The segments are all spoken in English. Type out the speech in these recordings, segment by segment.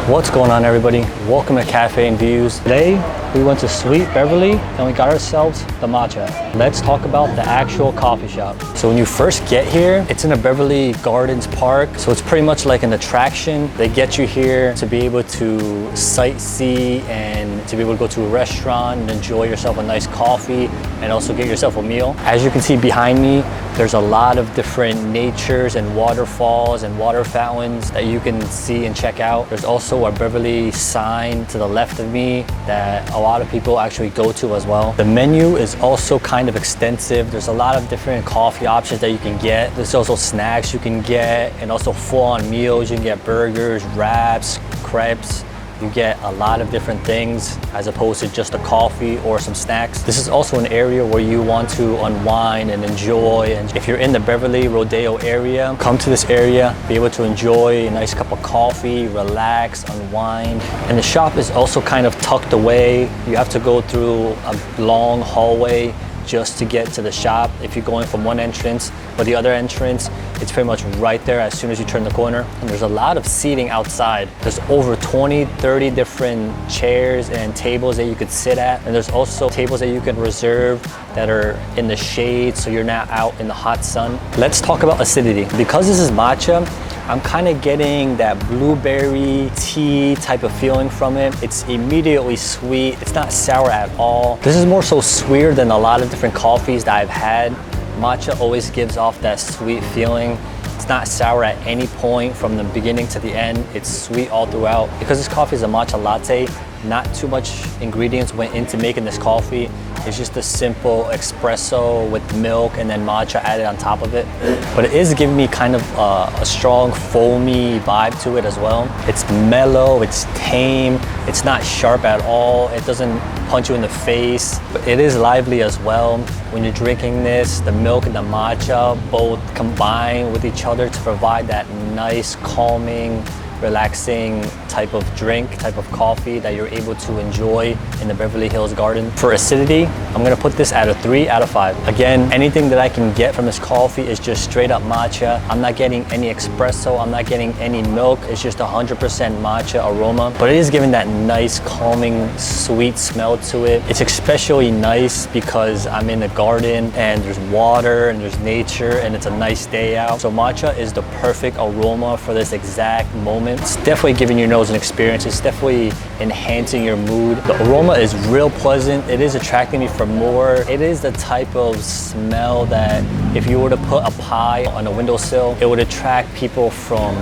What's going on, everybody? Welcome to Cafe and Views. Today we went to Sweet Beverly and we got ourselves the matcha. Let's talk about the actual coffee shop. So when you first get here, it's in a Beverly Gardens park. So it's pretty much like an attraction. They get you here to be able to sightsee and to be able to go to a restaurant and enjoy yourself a nice coffee and also get yourself a meal. As you can see behind me, there's a lot of different natures and waterfalls and water fountains that you can see and check out. There's also a Beverly sign to the left of me that a lot of people actually go to as well. The menu is also kind of extensive. There's a lot of different coffee options that you can get. There's also snacks you can get and also full-on meals. You can get burgers, wraps, crepes. You get a lot of different things as opposed to just a coffee or some snacks. This is also an area where you want to unwind and enjoy. And if you're in the Beverly Rodeo area, come to this area, be able to enjoy a nice cup of coffee, relax, unwind. And the shop is also kind of tucked away. You have to go through a long hallway just to get to the shop if you're going from one entrance, but the other entrance, it's pretty much right there as soon as you turn the corner. And there's a lot of seating outside. There's over 20, 30 different chairs and tables that you could sit at. And there's also tables that you can reserve that are in the shade so you're not out in the hot sun. Let's talk about acidity. Because this is matcha, I'm kind of getting that blueberry tea type of feeling from it. It's immediately sweet. It's not sour at all. This is more so sweeter than a lot of different coffees that I've had. Matcha always gives off that sweet feeling. It's not sour at any point from the beginning to the end. It's sweet all throughout. Because this coffee is a matcha latte, not too much ingredients went into making this coffee. It's just a simple espresso with milk and then matcha added on top of it. But it is giving me kind of a strong foamy vibe to it as well. It's mellow, it's tame, it's not sharp at all. It doesn't punch you in the face, but it is lively as well. When you're drinking this, the milk and the matcha both combine with each other to provide that nice, calming, relaxing type of drink, type of coffee that you're able to enjoy in the Beverly Hills garden. For acidity, I'm gonna put this at a 3 out of 5. Again, anything that I can get from this coffee is just straight up matcha. I'm not getting any espresso, I'm not getting any milk. It's just 100% matcha aroma, but it is giving that nice, calming, sweet smell to it. It's especially nice because I'm in the garden and there's water and there's nature and it's a nice day out. So matcha is the perfect aroma for this exact moment. It's definitely giving your nose an experience. It's definitely enhancing your mood. The aroma is real pleasant. It is attracting me for more. It is the type of smell that if you were to put a pie on a windowsill, it would attract people from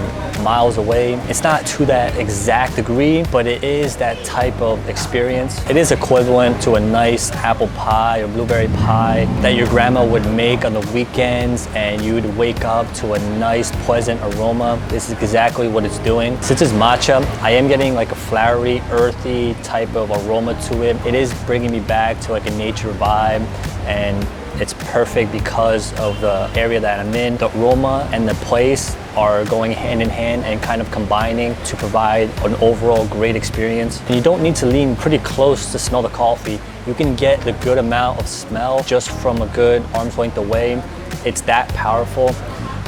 miles away. It's not to that exact degree, but it is that type of experience. It is equivalent to a nice apple pie or blueberry pie that your grandma would make on the weekends and you would wake up to a nice, pleasant aroma. This is exactly what it's doing. Since it's matcha, I am getting like a flowery, earthy type of aroma to it. It is bringing me back to like a nature vibe, and it's perfect because of the area that I'm in. The aroma and the place are going hand in hand and kind of combining to provide an overall great experience. And you don't need to lean pretty close to smell the coffee. You can get the good amount of smell just from a good arm's length away. It's that powerful.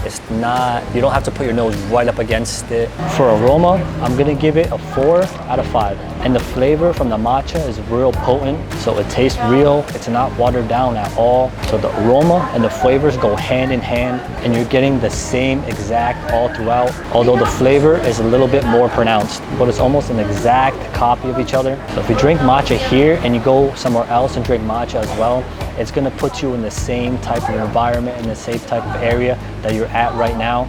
It's not, you don't have to put your nose right up against it. For aroma, I'm gonna give it a 4 out of 5. And the flavor from the matcha is real potent, so it tastes real. It's not watered down at all. So the aroma and the flavors go hand in hand, and you're getting the same exact all throughout. Although the flavor is a little bit more pronounced, but it's almost an exact copy of each other. So if you drink matcha here and you go somewhere else and drink matcha as well, it's gonna put you in the same type of environment, in the same type of area that you're at right now.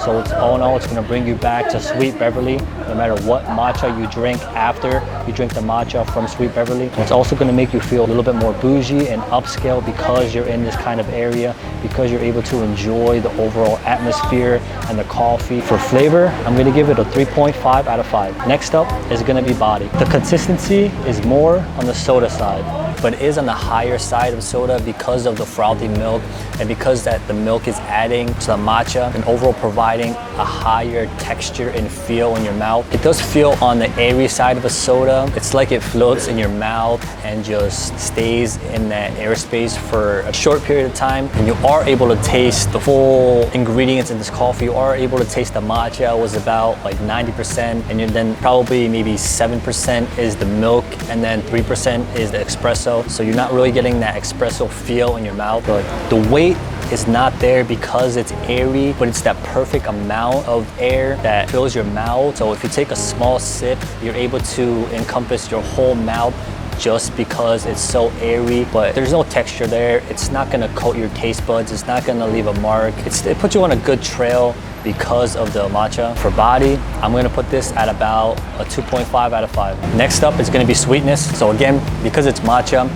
So it's all in all, it's gonna bring you back to Sweet Beverly, no matter what matcha you drink after you drink the matcha from Sweet Beverly. It's also gonna make you feel a little bit more bougie and upscale because you're in this kind of area, because you're able to enjoy the overall atmosphere and the coffee. For flavor, I'm gonna give it a 3.5 out of 5. Next up is gonna be body. The consistency is more on the soda side. but it is on the higher side of soda because of the frothy milk and because that the milk is adding to the matcha and overall providing a higher texture and feel in your mouth. It does feel on the airy side of a soda. It's like it floats in your mouth and just stays in that airspace for a short period of time, and you are able to taste the full ingredients in this coffee. You are able to taste the matcha was about like 90%, and then probably maybe 7% is the milk, and then 3% is the espresso. So you're not really getting that espresso feel in your mouth. But the weight is not there because it's airy, but it's that perfect amount of air that fills your mouth. So if you take a small sip, you're able to encompass your whole mouth just because it's so airy, but there's no texture there. It's not gonna coat your taste buds. It's not gonna leave a mark. It puts you on a good trail because of the matcha. For body, I'm gonna put this at about a 2.5 out of 5. Next up is gonna be sweetness. So again, because it's matcha,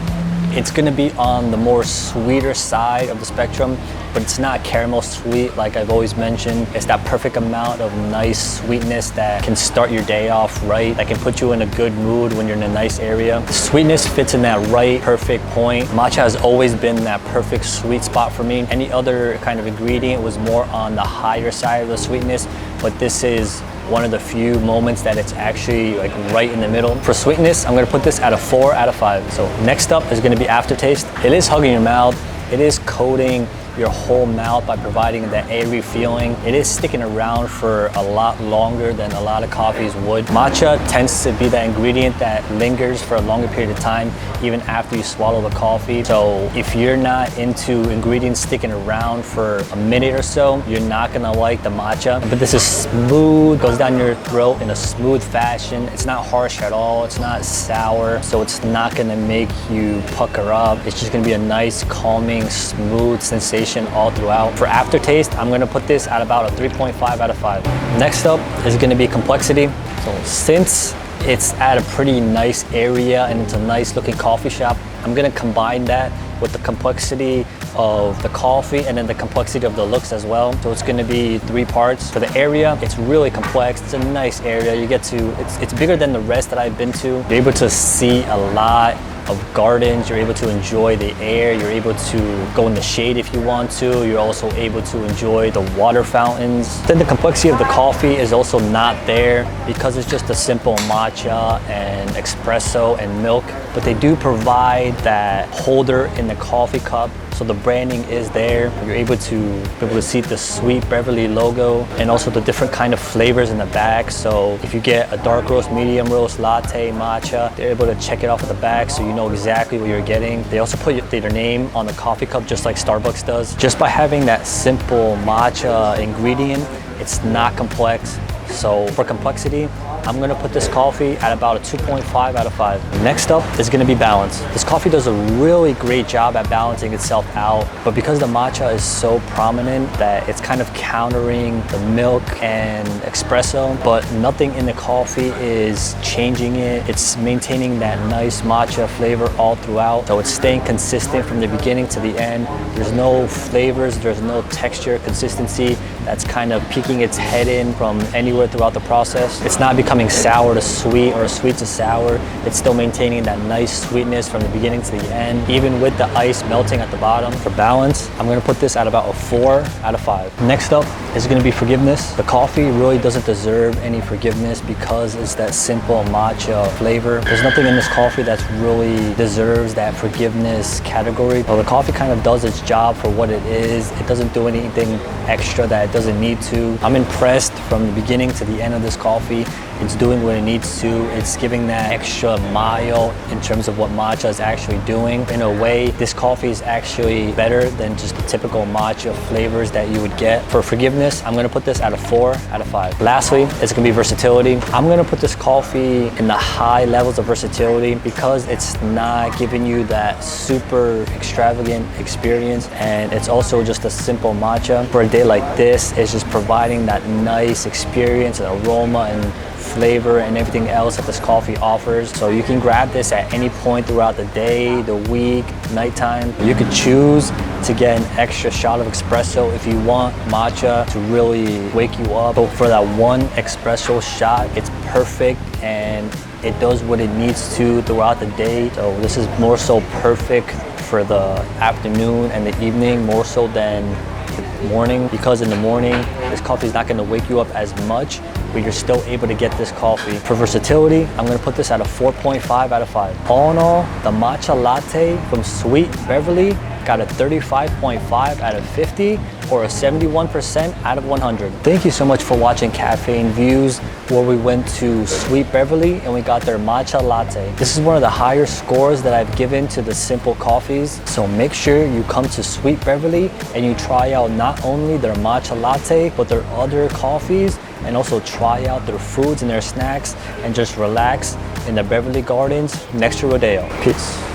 it's gonna be on the more sweeter side of the spectrum, but it's not caramel sweet like I've always mentioned. It's that perfect amount of nice sweetness that can start your day off right, that can put you in a good mood when you're in a nice area. The sweetness fits in that right, perfect point. Matcha has always been that perfect sweet spot for me. Any other kind of ingredient was more on the higher side of the sweetness, but this is one of the few moments that it's actually like right in the middle. For sweetness, I'm gonna put this at a 4 out of 5. So next up is gonna be aftertaste. It is hugging your mouth. It is coating your whole mouth by providing that airy feeling. It is sticking around for a lot longer than a lot of coffees would. Matcha tends to be that ingredient that lingers for a longer period of time, even after you swallow the coffee. So if you're not into ingredients sticking around for a minute or so, you're not gonna like the matcha. But this is smooth, goes down your throat in a smooth fashion. It's not harsh at all. It's not sour, so it's not gonna make you pucker up. It's just gonna be a nice, calming, smooth sensation all throughout. For aftertaste, I'm gonna put this at about a 3.5 out of 5. Next up is gonna be complexity. So since it's at a pretty nice area and it's a nice looking coffee shop, I'm gonna combine that with the complexity of the coffee and then the complexity of the looks as well. So it's gonna be 3 parts. For the area, it's really complex. It's a nice area. You get to, it's bigger than the rest that I've been to. You're able to see a lot of gardens. You're able to enjoy the air. You're able to go in the shade if you want to. You're also able to enjoy the water fountains. Then the complexity of the coffee is also not there because it's just a simple matcha and espresso and milk, but they do provide that holder in the coffee cup. So the branding is there. You're able to see the sweet Beverly logo and also the different kind of flavors in the back. So if you get a dark roast, medium roast, latte, matcha, they're able to check it off at the back so you know exactly what you're getting. They also put their name on the coffee cup just like Starbucks does. Just by having that simple matcha ingredient, it's not complex. So for complexity, I'm gonna put this coffee at about a 2.5 out of 5. Next up is gonna be balance. This coffee does a really great job at balancing itself out, but because the matcha is so prominent that it's kind of countering the milk and espresso, but nothing in the coffee is changing it. It's maintaining that nice matcha flavor all throughout. So it's staying consistent from the beginning to the end. There's no flavors, there's no texture, consistency that's kind of peeking its head in from anywhere throughout the process. It's not becoming sour to sweet or sweet to sour. It's still maintaining that nice sweetness from the beginning to the end, even with the ice melting at the bottom. For balance, I'm gonna put this at about a 4 out of 5. Next up is gonna be forgiveness. The coffee really doesn't deserve any forgiveness because it's that simple matcha flavor. There's nothing in this coffee that really deserves that forgiveness category. Well, the coffee kind of does its job for what it is. It doesn't do anything extra that it doesn't need to. I'm impressed from the beginning to the end of this coffee. It's doing what it needs to. It's giving that extra mile in terms of what matcha is actually doing. In a way, this coffee is actually better than just the typical matcha flavors that you would get. For forgiveness, I'm gonna put this at a 4 out of 5. Lastly, it's gonna be versatility. I'm gonna put this coffee in the high levels of versatility because it's not giving you that super extravagant experience, and it's also just a simple matcha. For a day like this, it's just providing that nice experience and aroma and flavor and everything else that this coffee offers. So you can grab this at any point throughout the day, the week, nighttime. You could choose to get an extra shot of espresso if you want matcha to really wake you up. But for that one espresso shot, it's perfect and It does what it needs to throughout the day. So this is more so perfect for the afternoon and the evening, more so than the morning, because in the morning, this coffee is not gonna wake you up as much, but you're still able to get this coffee. For versatility, I'm gonna put this at a 4.5 out of 5. All in all, the matcha latte from Sweet Beverly got a 35.5 out of 50, or a 71% out of 100. Thank you so much for watching Cafe and Views, where we went to Sweet Beverly and we got their matcha latte. This is one of the higher scores that I've given to the simple coffees. So make sure you come to Sweet Beverly and you try out not only their matcha latte, but their other coffees, and also try out their foods and their snacks, and just relax in the Beverly Gardens next to Rodeo. Peace.